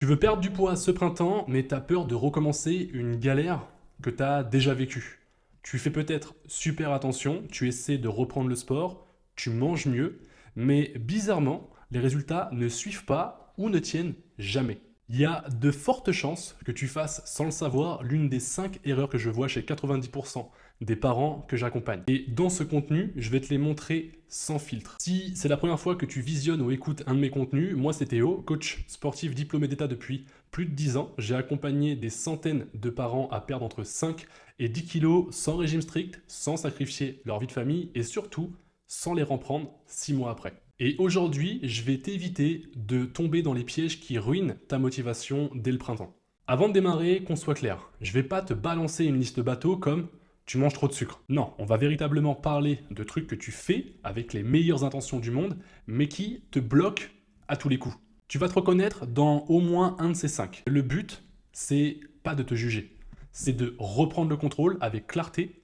Tu veux perdre du poids ce printemps, mais tu as peur de recommencer une galère que tu as déjà vécue. Tu fais peut-être super attention, tu essaies de reprendre le sport, tu manges mieux, mais bizarrement, les résultats ne suivent pas ou ne tiennent jamais. Il y a de fortes chances que tu fasses, sans le savoir, l'une des 5 erreurs que je vois chez 90% des parents que j'accompagne. Et dans ce contenu, je vais te les montrer sans filtre. Si c'est la première fois que tu visionnes ou écoutes un de mes contenus, moi c'est Théo, coach sportif diplômé d'État depuis plus de 10 ans. J'ai accompagné des centaines de parents à perdre entre 5 et 10 kilos sans régime strict, sans sacrifier leur vie de famille et surtout sans les reprendre 6 mois après. Et aujourd'hui, je vais t'éviter de tomber dans les pièges qui ruinent ta motivation dès le printemps. Avant de démarrer, qu'on soit clair, je vais pas te balancer une liste bateau comme tu manges trop de sucre. Non, on va véritablement parler de trucs que tu fais avec les meilleures intentions du monde, mais qui te bloquent à tous les coups. Tu vas te reconnaître dans au moins un de ces 5. Le but, c'est pas de te juger, c'est de reprendre le contrôle avec clarté,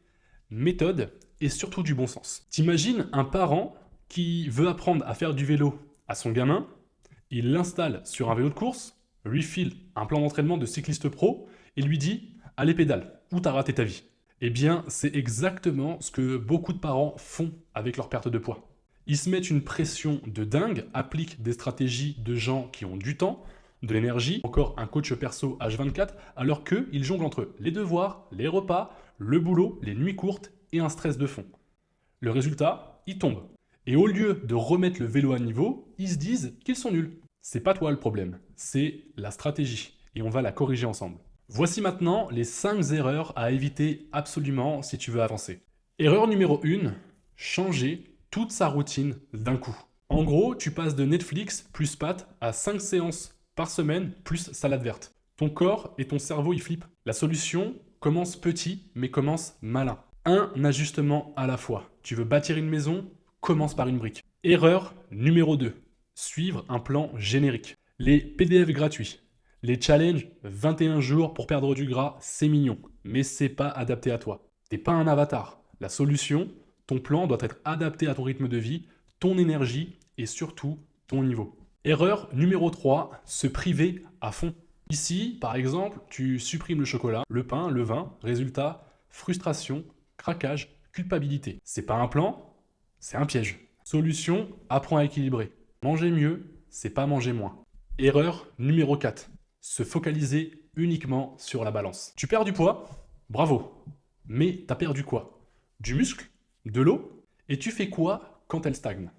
méthode et surtout du bon sens. T'imagines un parent qui veut apprendre à faire du vélo à son gamin, il l'installe sur un vélo de course, lui file un plan d'entraînement de cycliste pro et lui dit « Allez pédale, ou t'as raté ta vie ». Eh bien, c'est exactement ce que beaucoup de parents font avec leur perte de poids. Ils se mettent une pression de dingue, appliquent des stratégies de gens qui ont du temps, de l'énergie, encore un coach perso H24, alors qu'ils jonglent entre les devoirs, les repas, le boulot, les nuits courtes et un stress de fond. Le résultat, ils tombent. Et au lieu de remettre le vélo à niveau, ils se disent qu'ils sont nuls. C'est pas toi le problème, c'est la stratégie. Et on va la corriger ensemble. Voici maintenant les 5 erreurs à éviter absolument si tu veux avancer. Erreur numéro 1, changer toute sa routine d'un coup. En gros, tu passes de Netflix plus pâtes à 5 séances par semaine plus salade verte. Ton corps et ton cerveau y flippent. La solution commence petit mais commence malin. Un ajustement à la fois. Tu veux bâtir une maison, commence par une brique. Erreur numéro 2, suivre un plan générique. Les PDF gratuits, les challenges 21 jours pour perdre du gras, c'est mignon, mais c'est pas adapté à toi. T'es pas un avatar. La solution, ton plan doit être adapté à ton rythme de vie, ton énergie et surtout ton niveau. Erreur numéro 3, se priver à fond. Ici, par exemple, tu supprimes le chocolat, le pain, le vin, résultat, frustration, craquage, culpabilité. C'est pas un plan, c'est un piège. Solution, apprends à équilibrer. Manger mieux, c'est pas manger moins. Erreur numéro 4, se focaliser uniquement sur la balance. Tu perds du poids, bravo. Mais t'as perdu quoi? Du muscle? De l'eau? Et tu fais quoi quand elle stagne?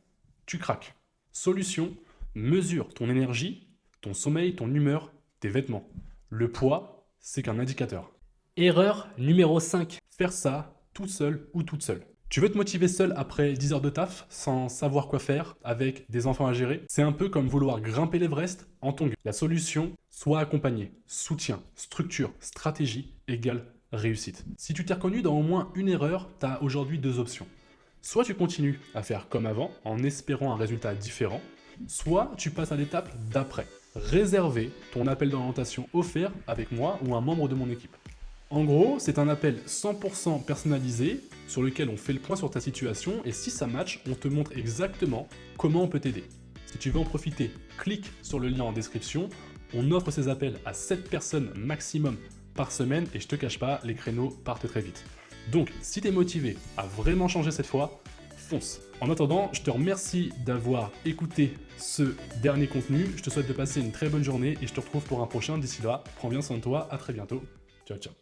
Tu craques. Solution, mesure ton énergie, ton sommeil, ton humeur, tes vêtements. Le poids, c'est qu'un indicateur. Erreur numéro 5, faire ça tout seul ou toute seule. Tu veux te motiver seul après 10 heures de taf, sans savoir quoi faire, avec des enfants à gérer? C'est un peu comme vouloir grimper l'Everest en tongs. La solution, sois accompagné. Soutien, structure, stratégie égale réussite. Si tu t'es reconnu dans au moins une erreur, tu as aujourd'hui 2 options. Soit tu continues à faire comme avant, en espérant un résultat différent, soit tu passes à l'étape d'après. Réserver ton appel d'orientation offert avec moi ou un membre de mon équipe. En gros, c'est un appel 100% personnalisé sur lequel on fait le point sur ta situation et si ça match, on te montre exactement comment on peut t'aider. Si tu veux en profiter, clique sur le lien en description. On offre ces appels à 7 personnes maximum par semaine et je te cache pas, les créneaux partent très vite. Donc, si tu es motivé à vraiment changer cette fois, fonce. En attendant, je te remercie d'avoir écouté ce dernier contenu. Je te souhaite de passer une très bonne journée et je te retrouve pour un prochain. D'ici là, prends bien soin de toi. À très bientôt. Ciao, ciao.